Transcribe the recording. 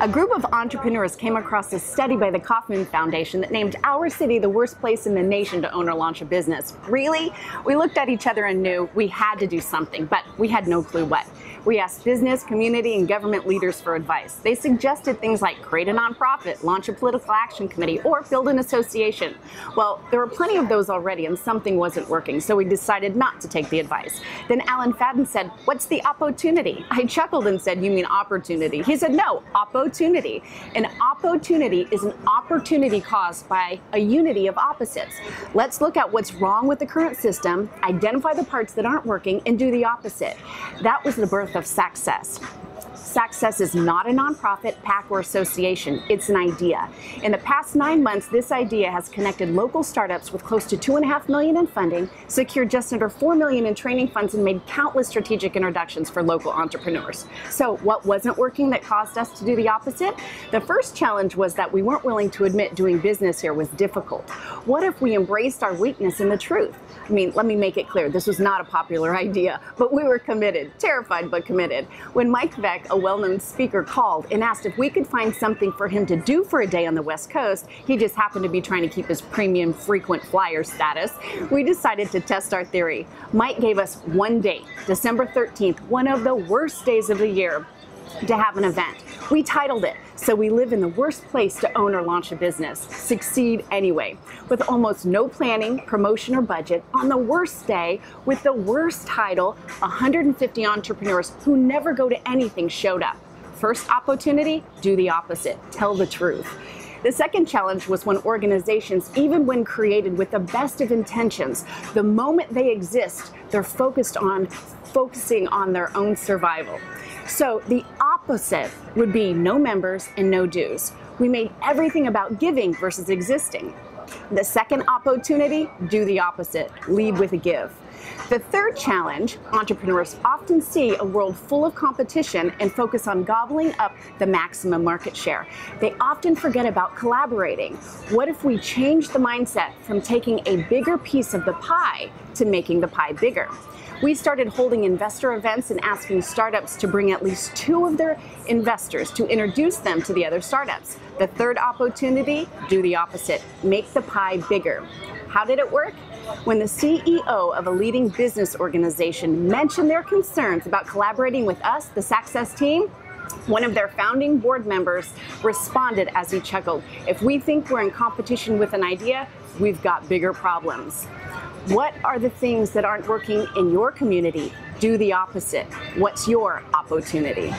A group of entrepreneurs came across a study by the Kauffman Foundation that named our city the worst place in the nation to own or launch a business. Really? We looked at each other and knew we had to do something, but we had no clue what. We asked business, community, and government leaders for advice. They suggested things like create a nonprofit, launch a political action committee, or build an association. Well, there were plenty of those already, and something wasn't working, so we decided not to take the advice. Then Alan Fadden said, "What's the opportunity?" I chuckled and said, "You mean opportunity?" He said, "No, oppotunity. An opportunity is an opportunity caused by a unity of opposites. Let's look at what's wrong with the current system, identify the parts that aren't working, and do the opposite." That was the birth of Sac-CESS. Sac-CESS is not a nonprofit, PAC, or association. It's an idea. In the past 9 months, this idea has connected local startups with close to $2.5 million in funding, secured just under $4 million in training funds, and made countless strategic introductions for local entrepreneurs. So what wasn't working that caused us to do the opposite? The first challenge was that we weren't willing to admit doing business here was difficult. What if we embraced our weakness in the truth? I mean, let me make it clear, this was not a popular idea, but we were committed, terrified but committed. When Mike Beck, a well-known speaker, called and asked if we could find something for him to do for a day on the West Coast, he just happened to be trying to keep his premium frequent flyer status, we decided to test our theory. Mike gave us one date, December 13th, one of the worst days of the year, to have an event. We titled it, "So We Live in the Worst Place to Own or Launch a Business. Succeed Anyway." With almost no planning, promotion, or budget, on the worst day, with the worst title, 150 entrepreneurs who never go to anything showed up. First opportunity, do the opposite. Tell the truth. The second challenge was when organizations, even when created with the best of intentions, the moment they exist, they're focusing on their own survival. So the opposite would be no members and no dues. We made everything about giving versus existing. The second opportunity, do the opposite. Lead with a give. The third challenge, entrepreneurs often see a world full of competition and focus on gobbling up the maximum market share. They often forget about collaborating. What if we change the mindset from taking a bigger piece of the pie to making the pie bigger? We started holding investor events and asking startups to bring at least 2 of their investors to introduce them to the other startups. The third opportunity, do the opposite. Make the pie bigger. How did it work? When the CEO of a leading business organization mentioned their concerns about collaborating with us, the Sac-CESS team, one of their founding board members responded as he chuckled, "If we think we're in competition with an idea, we've got bigger problems." What are the things that aren't working in your community? Do the opposite. What's your opportunity?